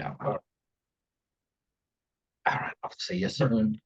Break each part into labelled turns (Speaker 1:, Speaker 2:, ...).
Speaker 1: Yeah. All right. I'll see you soon.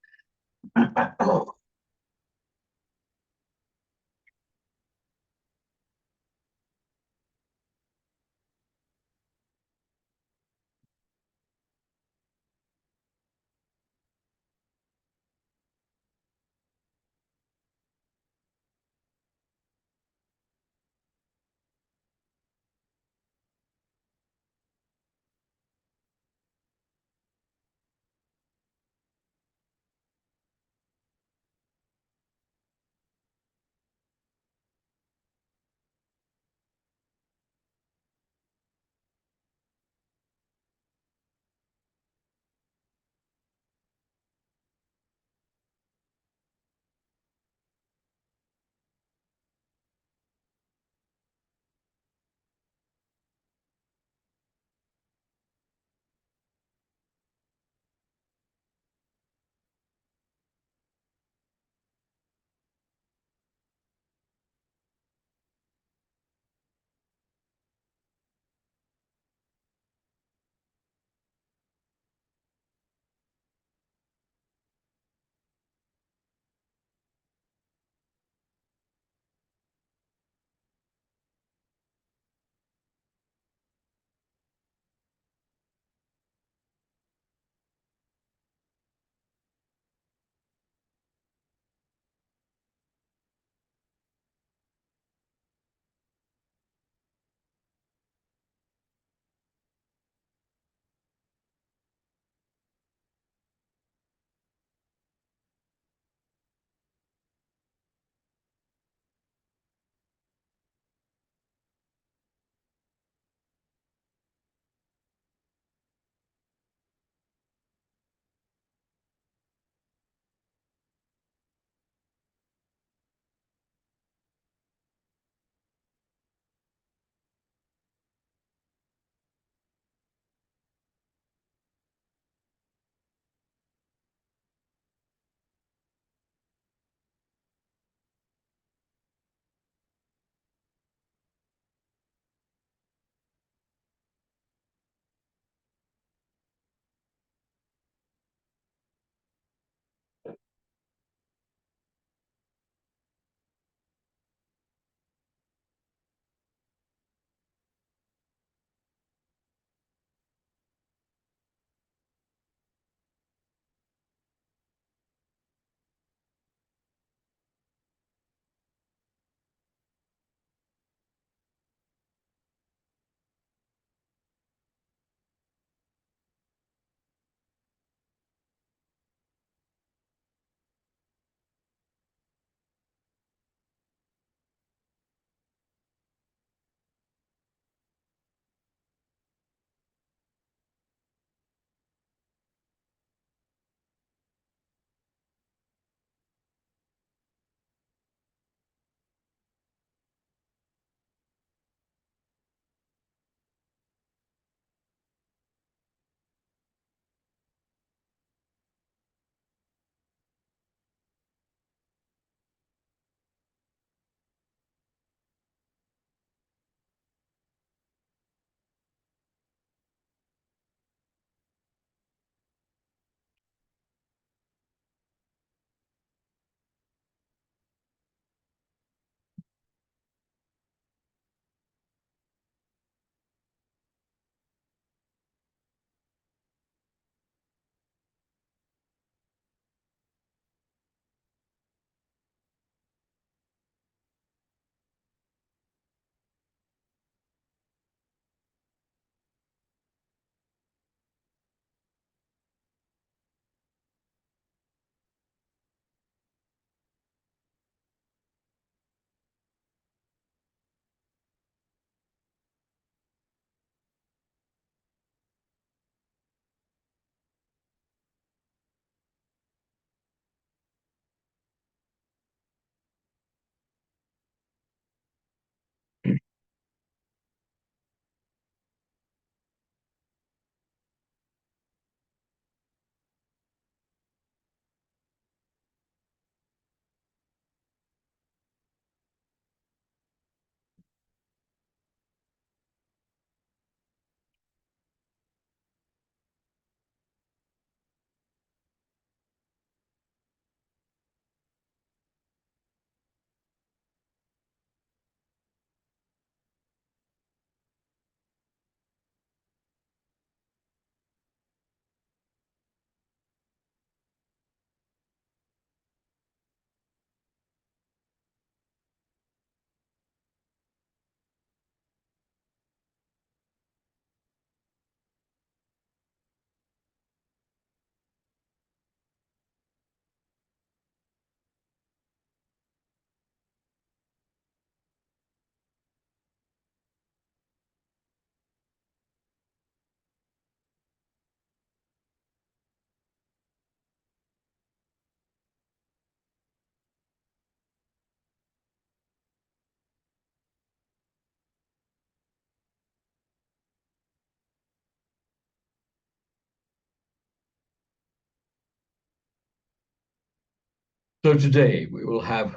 Speaker 1: So today we will have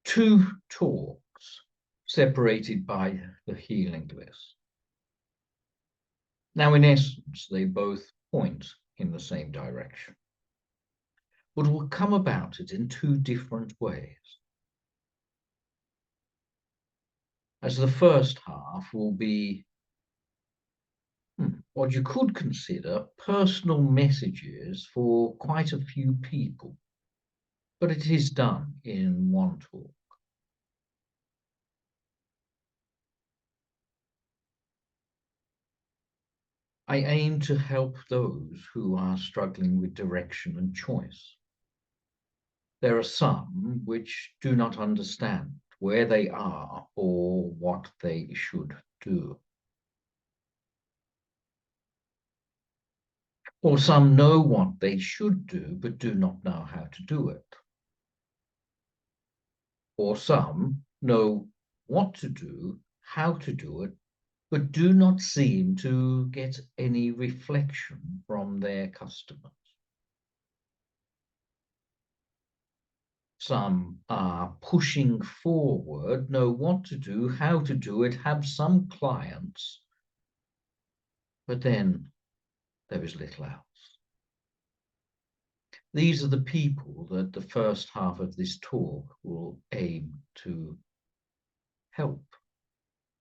Speaker 1: two talks separated by the healing bliss. Now, in essence, they both point in the same direction, but will come about it in two different ways. As the first half will be what you could consider personal messages for quite a few people, but it is done in one talk. I aim to help those who are struggling with direction and choice. There are some which do not understand where they are or what they should do. Or some know what they should do, but do not know how to do it. Or some know what to do, how to do it, but do not seem to get any reflection from their customers. Some are pushing forward, know what to do, how to do it, have some clients, but then there is little else. These are the people that the first half of this talk will aim to help,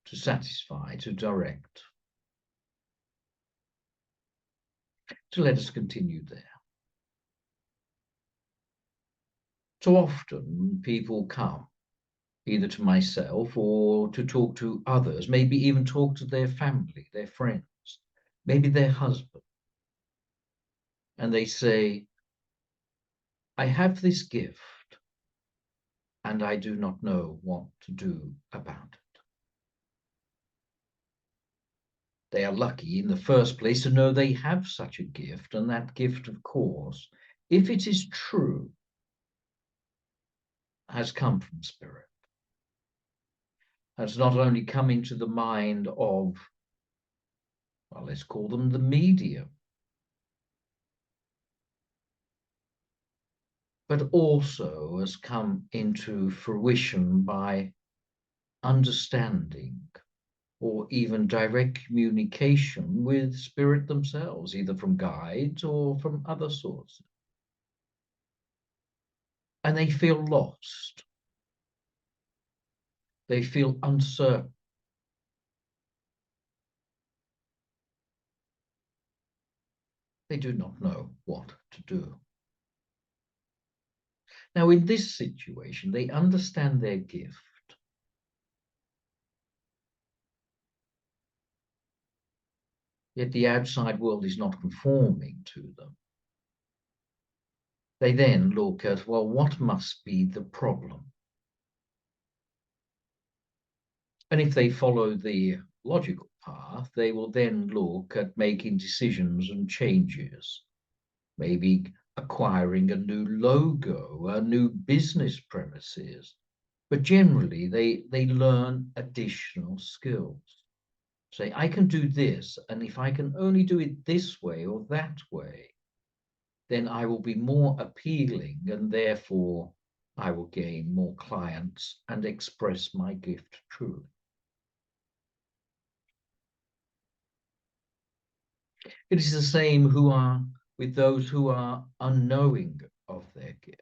Speaker 1: to satisfy, to direct. So let us continue there. So often people come either to myself or to talk to others, maybe even talk to their family, their friends, maybe their husband. And they say, I have this gift and I do not know what to do about it. They are lucky in the first place to know they have such a gift, and that gift, of course, if it is true, has come from spirit. Has not only come into the mind of, well, let's call them the medium, but also has come into fruition by understanding or even direct communication with spirit themselves, either from guides or from other sources. And they feel lost. They feel uncertain. They do not know what to do. Now, in this situation, they understand their gift. Yet the outside world is not conforming to them. They then look at, well, what must be the problem? And if they follow the logical path, they will then look at making decisions and changes, maybe acquiring a new logo, a new business premises. But generally, they learn additional skills. Say, I can do this, and if I can only do it this way or that way, then I will be more appealing, and therefore I will gain more clients and express my gift truly. It is the same with those who are unknowing of their gift.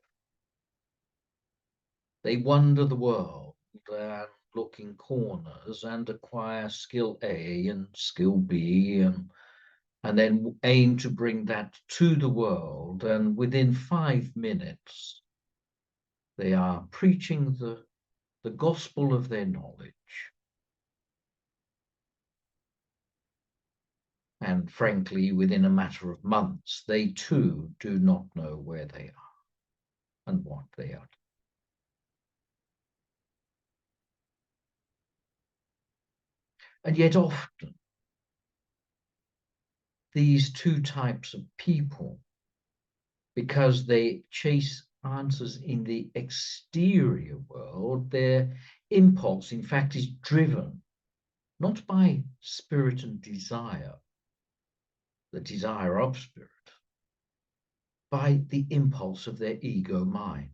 Speaker 1: They wander the world and look in corners and acquire skill A and skill B and then aim to bring that to the world. And within 5 minutes, they are preaching the gospel of their knowledge. And frankly, within a matter of months, they too do not know where they are and what they are. And yet often, these two types of people, because they chase answers in the exterior world, their impulse, in fact, is driven not by spirit and desire, the desire of spirit, by the impulse of their ego mind.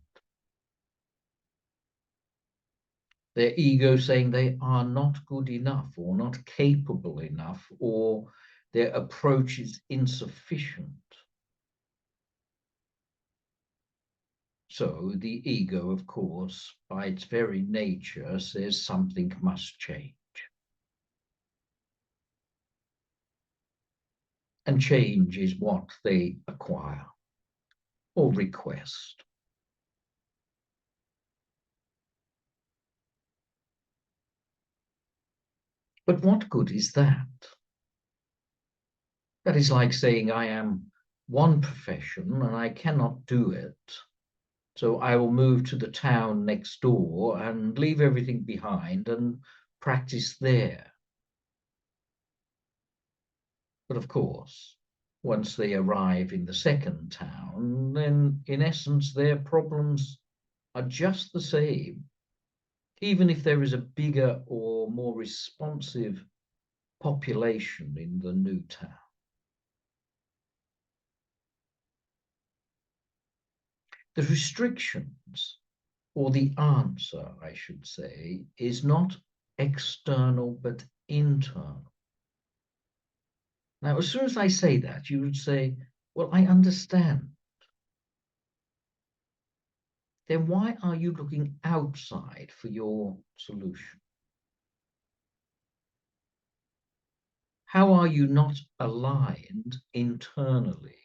Speaker 1: Their ego saying they are not good enough or not capable enough, or their approach is insufficient. So the ego, of course, by its very nature, says something must change. And change is what they acquire or request. But what good is that? That is like saying I am one profession and I cannot do it. So I will move to the town next door and leave everything behind and practice there. But of course, once they arrive in the second town, then in essence, their problems are just the same, even if there is a bigger or more responsive population in the new town. The restrictions, or the answer, I should say, is not external but internal. Now, as soon as I say that, you would say, well, I understand. Then why are you looking outside for your solution? How are you not aligned internally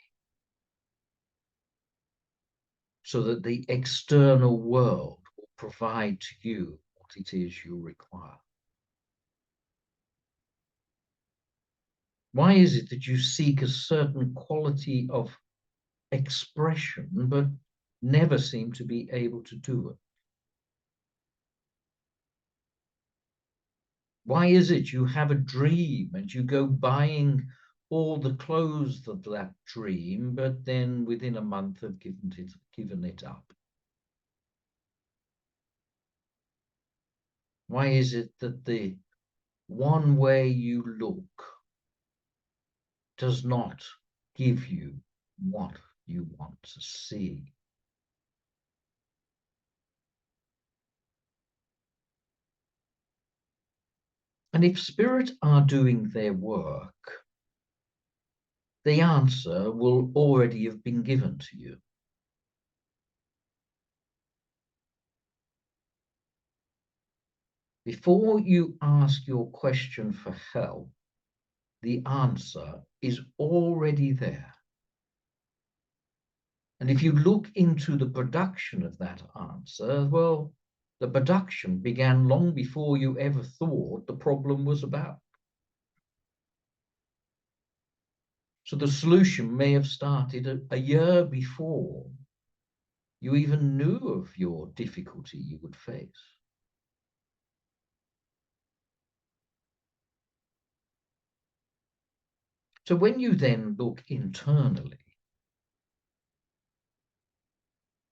Speaker 1: so that the external world will provide to you what it is you require? Why is it that you seek a certain quality of expression but never seem to be able to do it? Why is it you have a dream and you go buying all the clothes of that dream, but then within a month have given it up? Why is it that the one way you look does not give you what you want to see? And if spirit are doing their work, the answer will already have been given to you. Before you ask your question for help, the answer is already there. And if you look into the production of that answer, well, the production began long before you ever thought the problem was about. So the solution may have started a year before you even knew of your difficulty you would face. So when you then look internally,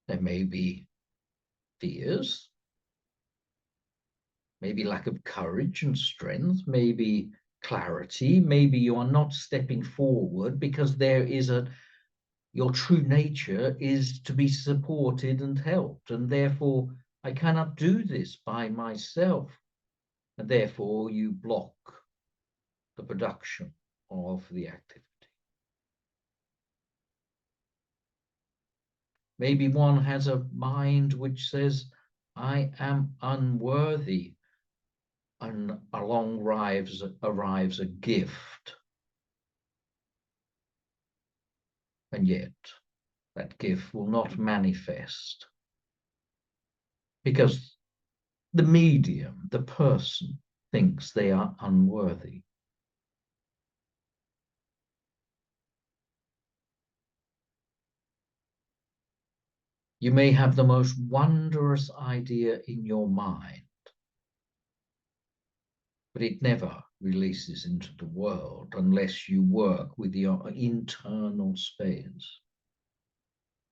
Speaker 1: there may be fears, maybe lack of courage and strength, maybe clarity, maybe you are not stepping forward because there is your true nature is to be supported and helped, and therefore I cannot do this by myself, and therefore you block the production of the activity. Maybe one has a mind which says, I am unworthy, and along arrives a gift. And yet that gift will not manifest because the medium, the person, thinks they are unworthy. You may have the most wondrous idea in your mind, but it never releases into the world unless you work with your internal space.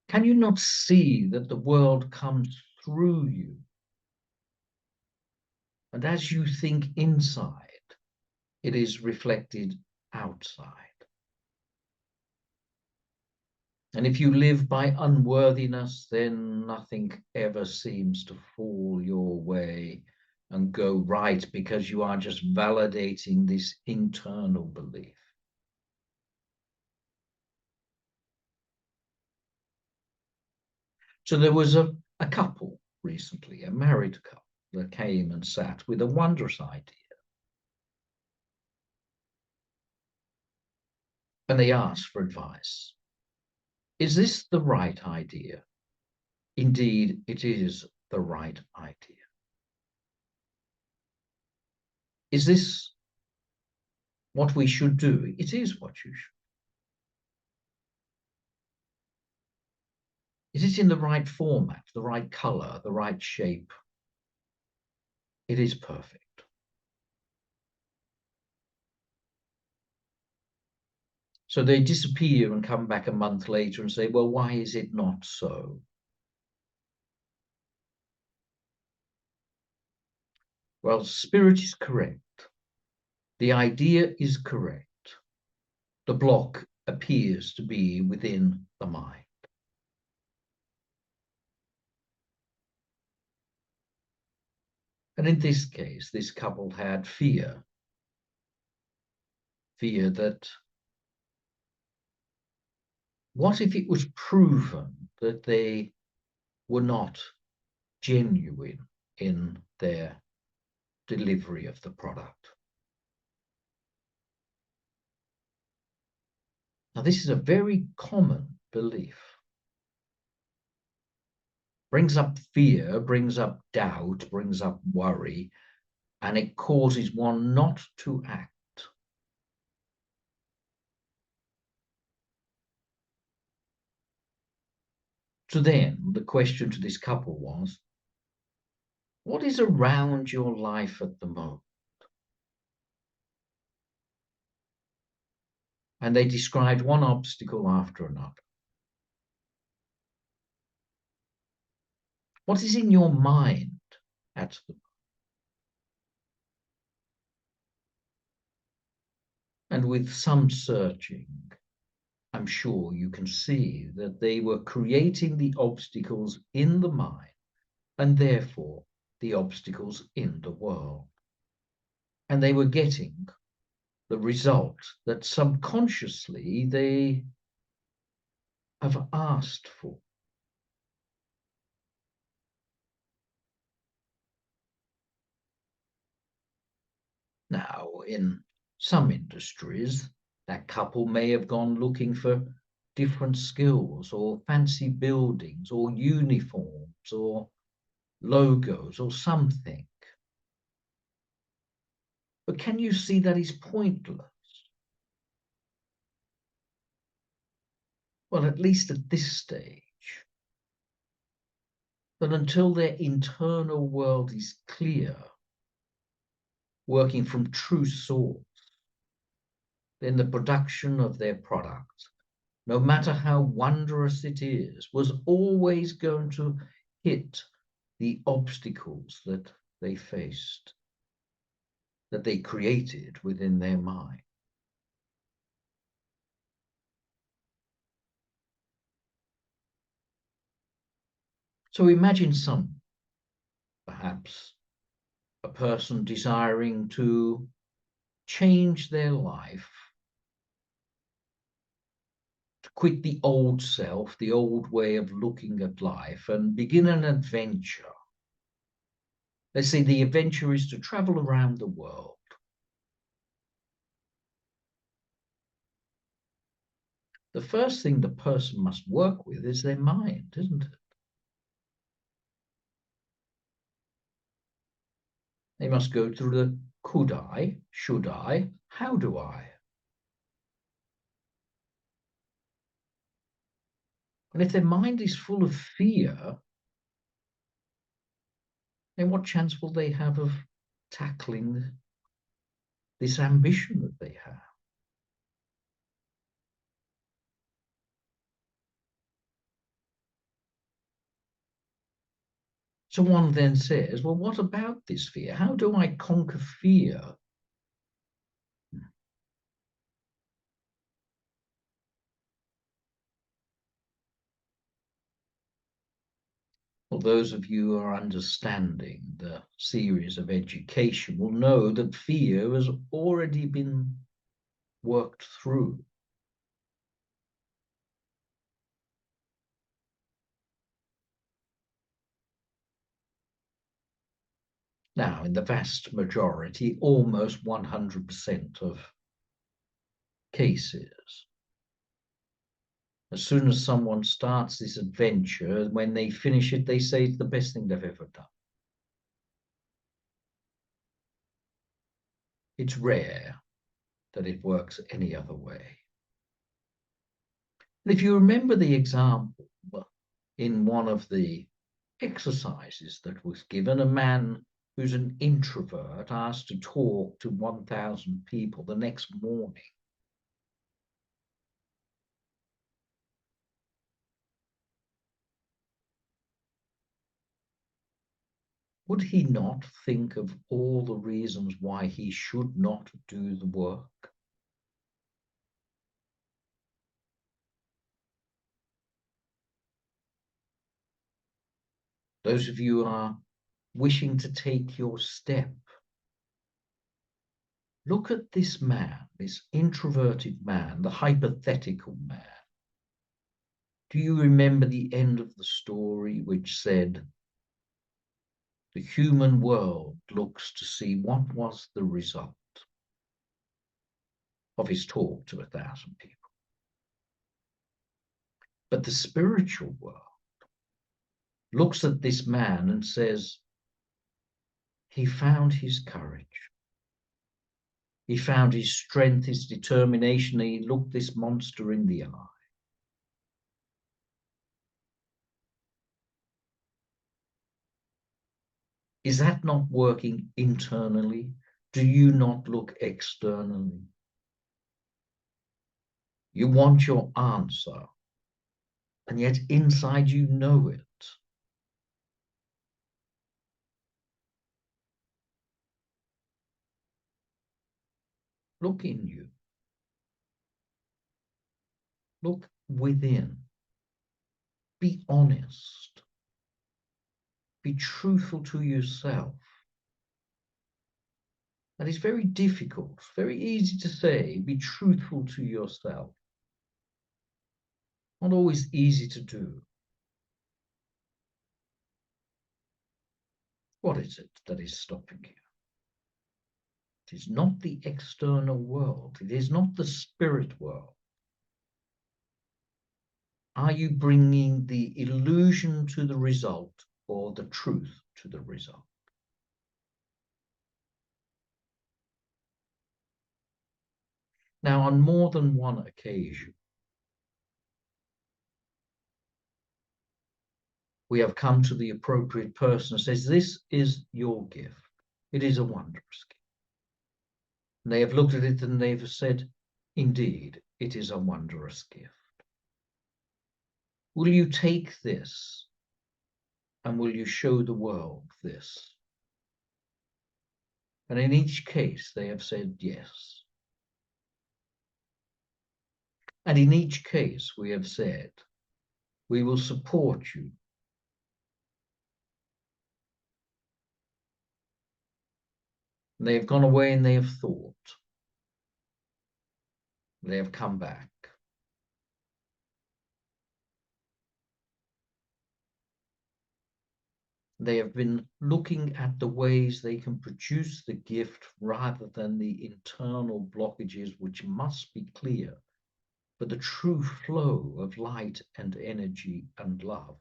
Speaker 1: Can you not see that the world comes through you? And as you think inside, it is reflected outside. And if you live by unworthiness, then nothing ever seems to fall your way and go right because you are just validating this internal belief. So there was a couple recently, a married couple, that came and sat with a wondrous idea. And they asked for advice. Is this the right idea? Indeed, it is the right idea. Is this what we should do? It is what you should. Is it in the right format, the right color, the right shape? It is perfect. So they disappear and come back a month later and say, well, why is it not so? Well, spirit is correct. The idea is correct. The block appears to be within the mind. And in this case, this couple had fear that what if it was proven that they were not genuine in their delivery of the product? Now, this is a very common belief. Brings up fear, brings up doubt, brings up worry, and it causes one not to act. So then the question to this couple was, what is around your life at the moment? And they described one obstacle after another. What is in your mind at the moment? And with some searching, I'm sure you can see that they were creating the obstacles in the mind and therefore the obstacles in the world. And they were getting the result that subconsciously they have asked for. Now, in some industries, that couple may have gone looking for different skills or fancy buildings or uniforms or logos or something. But can you see that is pointless? Well, at least at this stage, that until their internal world is clear, working from true source, then the production of their product, no matter how wondrous it is, was always going to hit the obstacles that they faced, that they created within their mind. So imagine perhaps a person desiring to change their life, to quit the old self, the old way of looking at life, and begin an adventure. Let's say the adventure is to travel around the world. The first thing the person must work with is their mind, isn't it? They must go through the could I, should I, how do I? And if their mind is full of fear, then what chance will they have of tackling this ambition that they have? So one then says, well, what about this fear? How do I conquer fear? Well, those of you who are understanding the series of education will know that fear has already been worked through. Now, in the vast majority, almost 100% of cases, as soon as someone starts this adventure, when they finish it, they say it's the best thing they've ever done. It's rare that it works any other way. And if you remember the example in one of the exercises that was given, a man who's an introvert asked to talk to 1,000 people the next morning. Would he not think of all the reasons why he should not do the work? Those of you who are wishing to take your step, look at this man, this introverted man, the hypothetical man. Do you remember the end of the story, which said, the human world looks to see what was the result of his talk to 1,000 people? But the spiritual world looks at this man and says, he found his courage. He found his strength, his determination. He looked this monster in the eye. Is that not working internally? Do you not look externally? You want your answer, and yet inside you know it. Look in you. Look within. Be honest. Be truthful to yourself. That is very difficult, very easy to say, be truthful to yourself. Not always easy to do. What is it that is stopping you? It is not the external world. It is not the spirit world. Are you bringing the illusion to the result or the truth to the result? Now, on more than one occasion, we have come to the appropriate person and says, this is your gift. It is a wondrous gift. And they have looked at it and they've said, indeed, it is a wondrous gift. Will you take this and will you show the world this? And in each case, they have said yes. And in each case, we have said, we will support you. And they have gone away and they have thought. They have come back. They have been looking at the ways they can produce the gift rather than the internal blockages, which must be clear, but the true flow of light and energy and love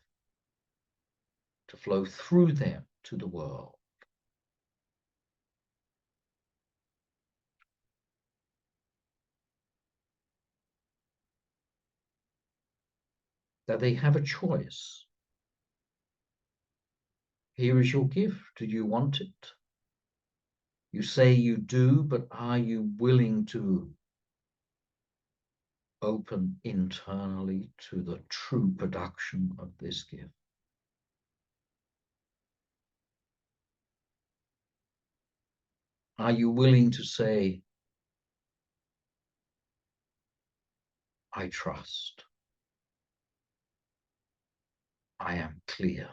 Speaker 1: to flow through them to the world. That they have a choice. Here is your gift. Do you want it? You say you do, but are you willing to open internally to the true production of this gift? Are you willing to say, I trust, I am clear,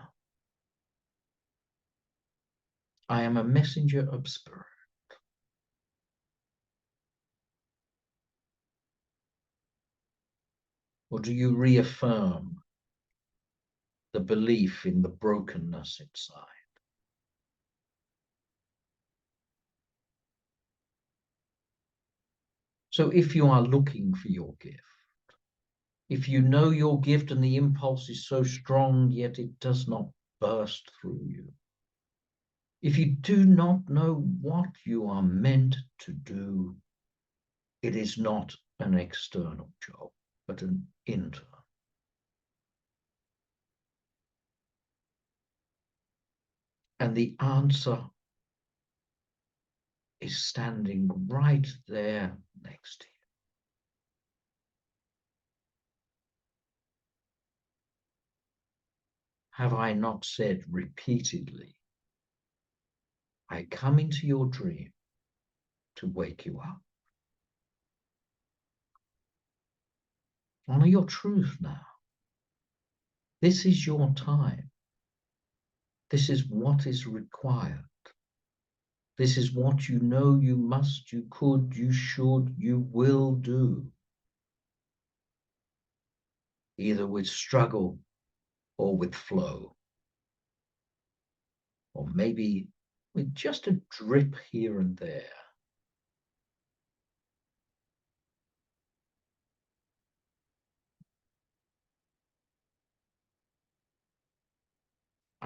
Speaker 1: I am a messenger of spirit. Or do you reaffirm the belief in the brokenness inside? So if you are looking for your gift, if you know your gift and the impulse is so strong, yet it does not burst through you, if you do not know what you are meant to do, it is not an external job, but an internal. And the answer is standing right there next to you. Have I not said repeatedly, I come into your dream to wake you up? Honor your truth now. This is your time. This is what is required. This is what you know you must, you could, you should, you will do, either with struggle or with flow, or maybe with just a drip here and there.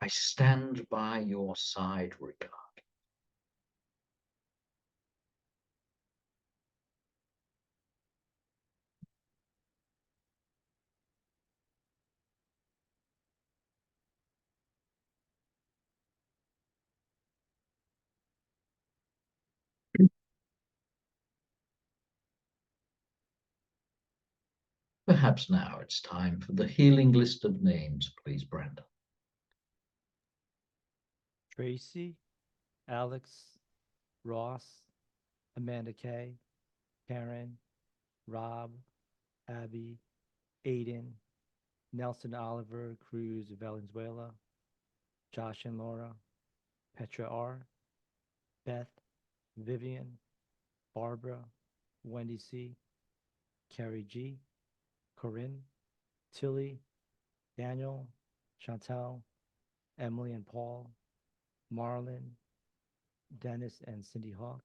Speaker 1: I stand by your side regardless. Perhaps now it's time for the healing list of names, please, Brenda.
Speaker 2: Tracy, Alex, Ross, Amanda Kay, Karen, Rob, Abby, Aiden, Nelson Oliver Cruz Valenzuela, Josh and Laura, Petra R, Beth, Vivian, Barbara, Wendy C, Carrie G, Corinne, Tilly, Daniel, Chantel, Emily and Paul, Marlon, Dennis and Cindy Hawk,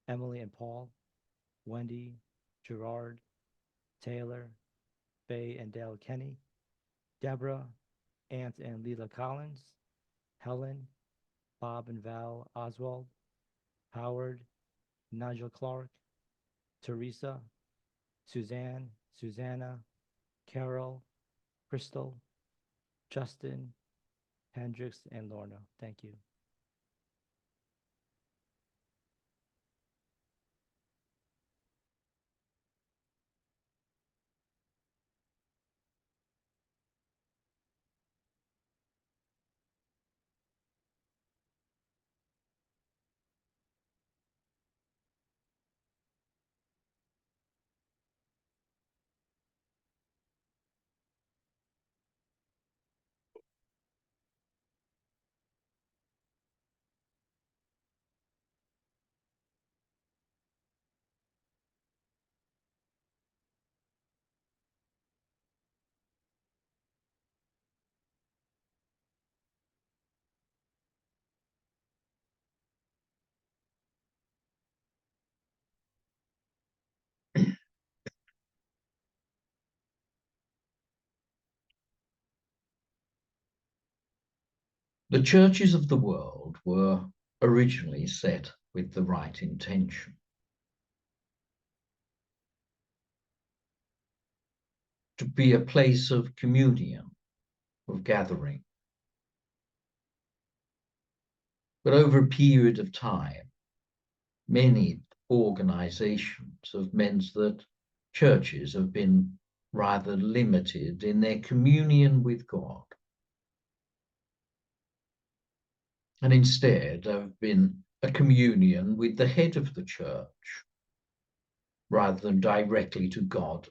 Speaker 2: Emily and Paul, Wendy, Gerard, Taylor, Faye and Dale Kenny, Deborah, Ant and Leela Collins, Helen, Bob and Val Oswald, Howard, Nigel Clark, Teresa, Suzanne, Susanna, Carol, Crystal, Justin, Hendricks, and Lorna. Thank you.
Speaker 1: The churches of the world were originally set with the right intention to be a place of communion, of gathering. But over a period of time, many organizations have meant that churches have been rather limited in their communion with God, and instead have been a communion with the head of the church rather than directly to God,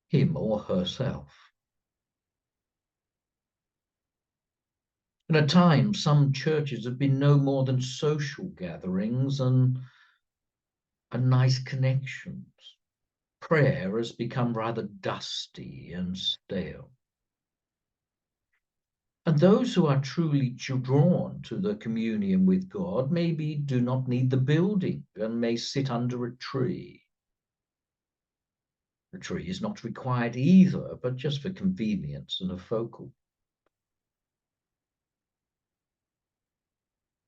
Speaker 1: him or herself. And at times, some churches have been no more than social gatherings and nice connections. Prayer has become rather dusty and stale. And those who are truly drawn to the communion with God maybe do not need the building and may sit under a tree. A tree is not required either, but just for convenience and a focal.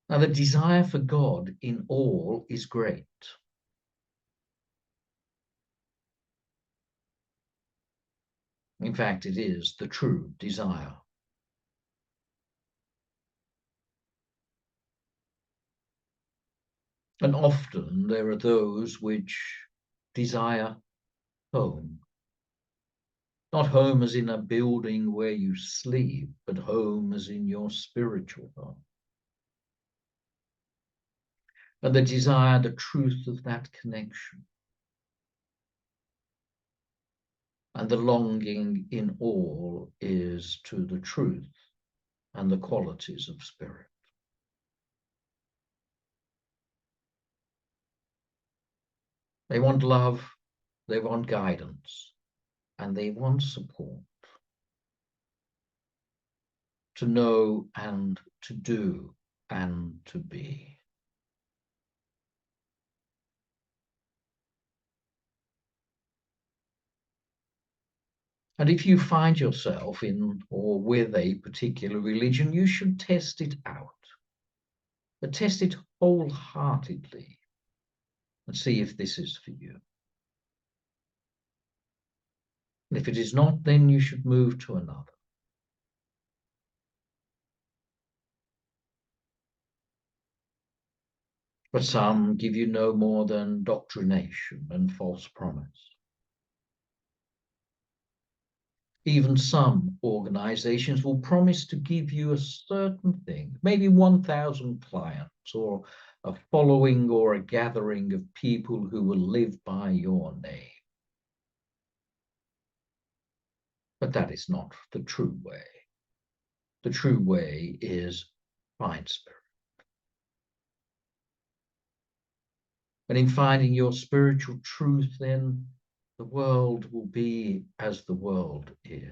Speaker 1: Now, the desire for God in all is great. In fact, it is the true desire. And often there are those which desire home. Not home as in a building where you sleep, but home as in your spiritual home. And they desire the truth of that connection. And the longing in all is to the truth and the qualities of spirit. They want love, they want guidance, and they want support. To know and to do and to be. And if you find yourself in or with a particular religion, you should test it out. But test it wholeheartedly and see if this is for you. And if it is not, then you should move to another. But some give you no more than doctrination and false promise. Even some organizations will promise to give you a certain thing, maybe 1,000 clients or a following or a gathering of people who will live by your name. But that is not the true way. The true way is find spirit. And in finding your spiritual truth, then the world will be as the world is.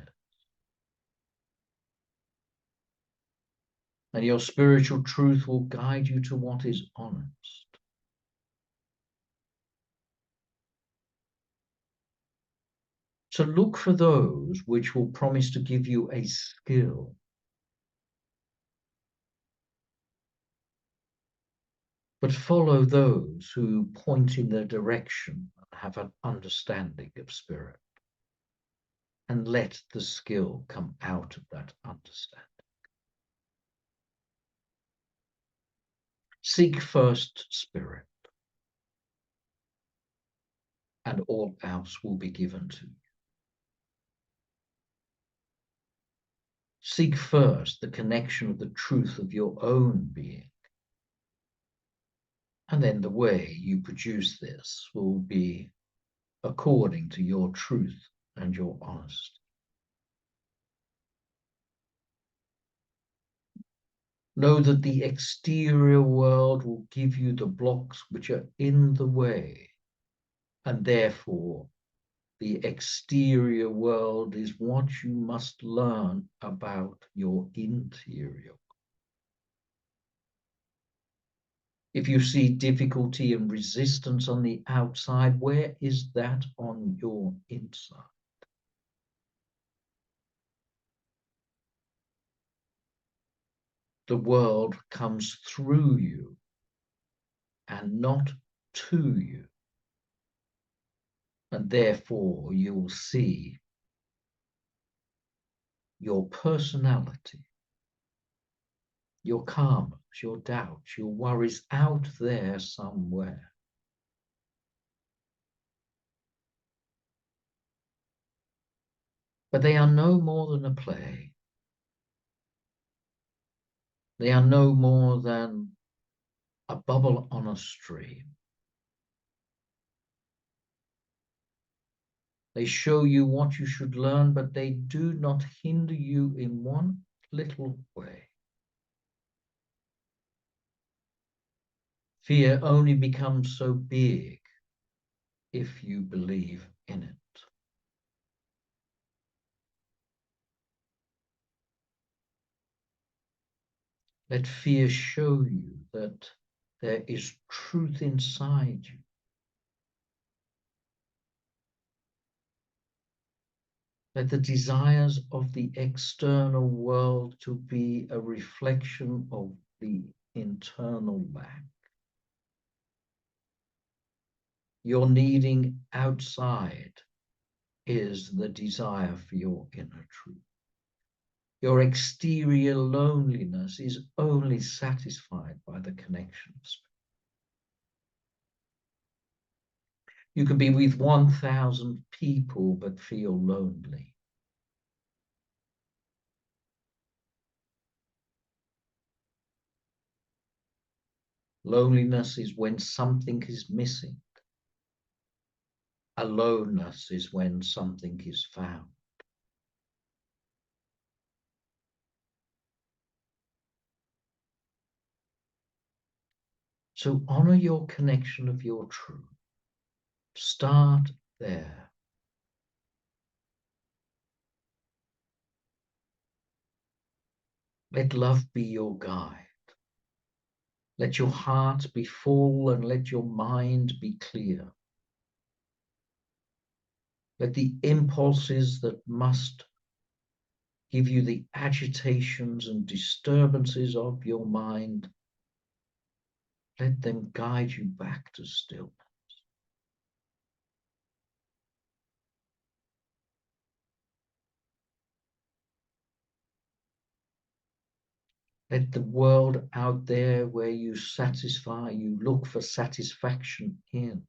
Speaker 1: And your spiritual truth will guide you to what is honest. So look for those which will promise to give you a skill. But follow those who point in the direction and have an understanding of spirit. And let the skill come out of that understanding. Seek first spirit, and all else will be given to you. Seek first the connection of the truth of your own being. And then the way you produce this will be according to your truth and your honesty. Know that the exterior world will give you the blocks which are in the way, and therefore the exterior world is what you must learn about your interior. If you see difficulty and resistance on the outside, where is that on your inside? The world comes through you and not to you. And therefore you will see your personality, your karmas, your doubts, your worries out there somewhere. But they are no more than a play. They are no more than a bubble on a stream. They show you what you should learn, but they do not hinder you in one little way. Fear only becomes so big if you believe in it. Let fear show you that there is truth inside you. Let the desires of the external world to be a reflection of the internal lack. Your needing outside is the desire for your inner truth. Your exterior loneliness is only satisfied by the connection of spirit. You can be with 1,000 people but feel lonely. Loneliness is when something is missing. Aloneness is when something is found. So honor your connection of your truth. Start there. Let love be your guide. Let your heart be full and let your mind be clear. Let the impulses that must give you the agitations and disturbances of your mind, let them guide you back to stillness. Let the world out there where you look for satisfaction in,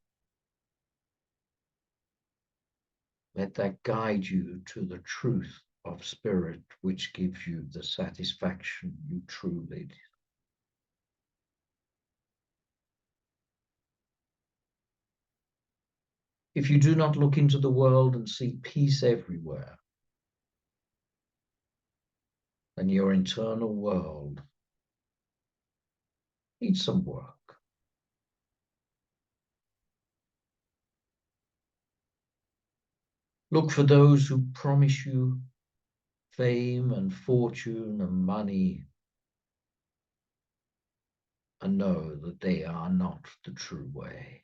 Speaker 1: let that guide you to the truth of spirit, which gives you the satisfaction you truly desire. If you do not look into the world and see peace everywhere, then your internal world needs some work. Look for those who promise you fame and fortune and money and know that they are not the true way.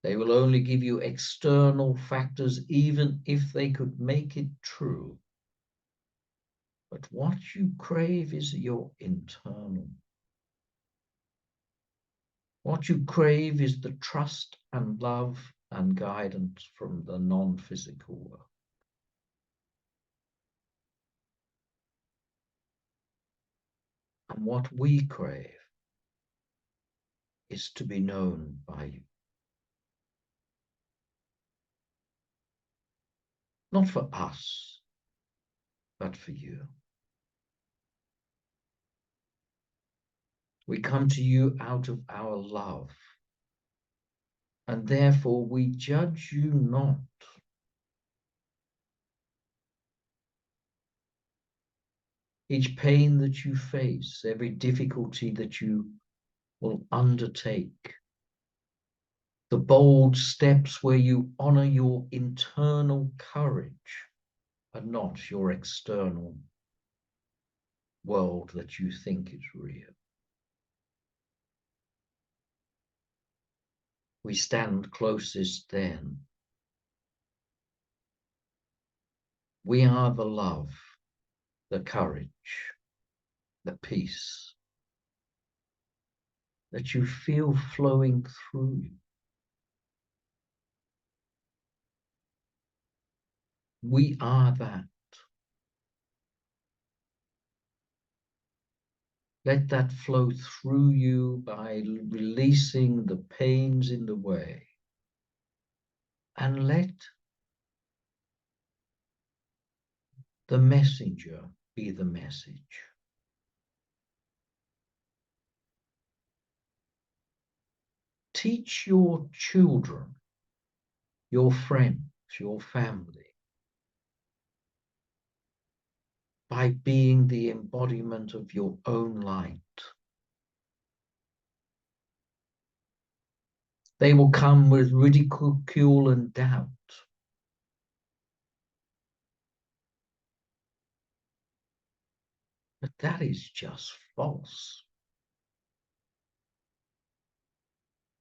Speaker 1: They will only give you external factors, even if they could make it true. But what you crave is your internal. What you crave is the trust and love and guidance from the non-physical world. And what we crave is to be known by you. Not for us, but for you. We come to you out of our love, and therefore we judge you not. Each pain that you face, every difficulty that you will undertake, the bold steps where you honor your internal courage and not your external world that you think is real. We stand closest then. We are the love, the courage, the peace that you feel flowing through you. We are that. Let that flow through you by releasing the pains in the way. And let the messenger be the message. Teach your children, your friends, your family, by being the embodiment of your own light. They will come with ridicule and doubt. But that is just false.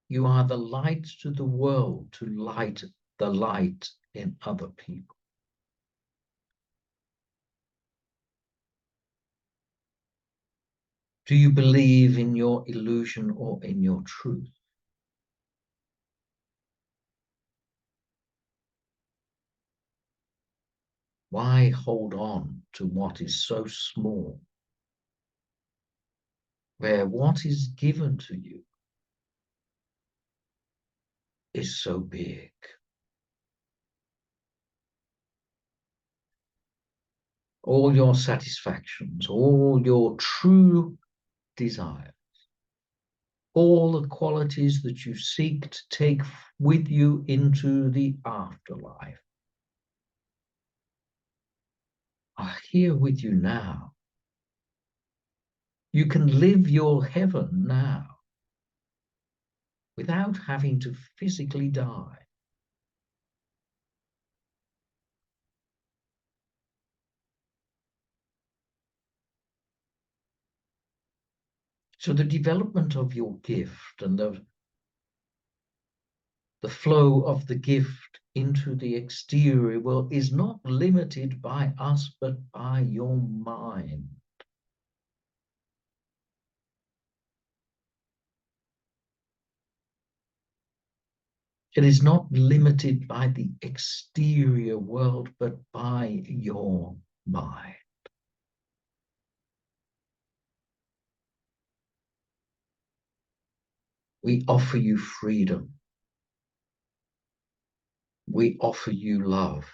Speaker 1: You are the light to the world to light the light in other people. Do you believe in your illusion or in your truth? Why hold on to what is so small, where what is given to you is so big? All your satisfactions, all your true desires, all the qualities that you seek to take with you into the afterlife are here with you now. You can live your heaven now without having to physically die. So the development of your gift and the flow of the gift into the exterior world is not limited by us, but by your mind. It is not limited by the exterior world, but by your mind. We offer you freedom. We offer you love.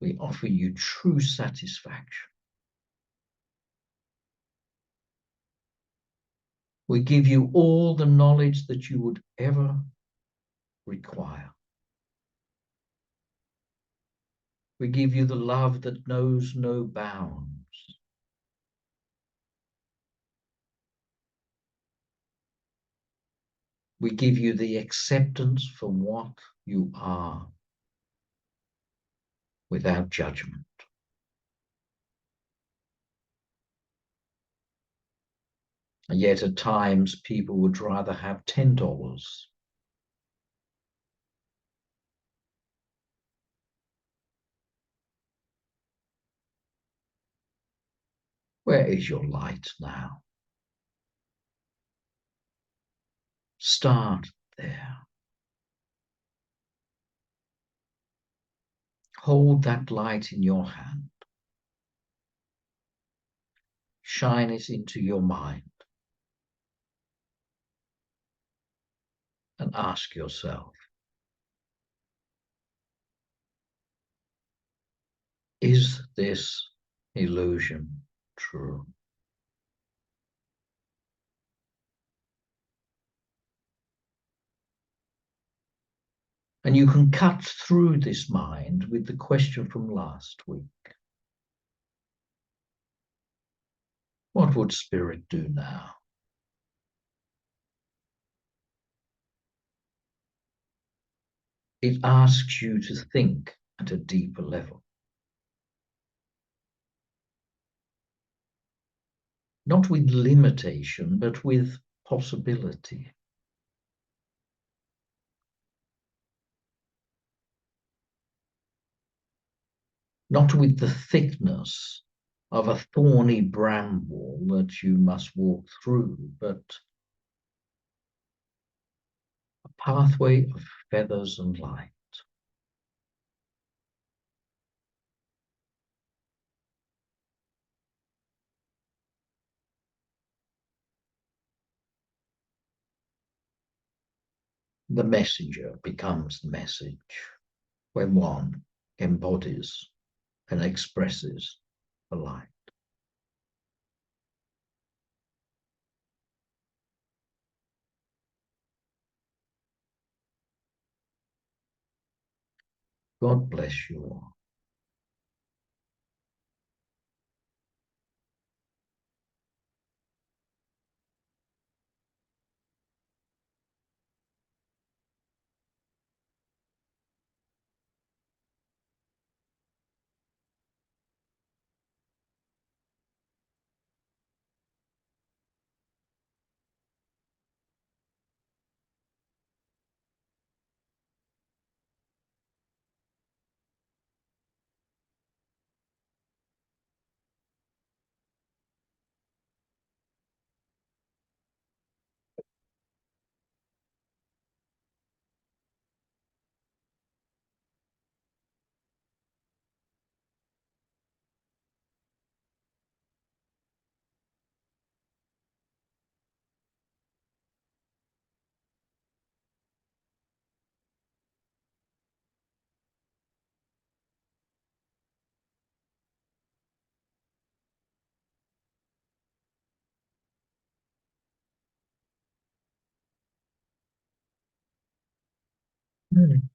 Speaker 1: We offer you true satisfaction. We give you all the knowledge that you would ever require. We give you the love that knows no bounds. We give you the acceptance for what you are without judgment. And yet at times people would rather have $10. Where is your light now? Start there. Hold that light in your hand. Shine it into your mind. And ask yourself, is this illusion true? And you can cut through this mind with the question from last week. What would Spirit do now? It asks you to think at a deeper level. Not with limitation, but with possibility. Not with the thickness of a thorny bramble that you must walk through, but a pathway of feathers and light. The messenger becomes the message when one embodies and expresses the light. God bless you all. Mm.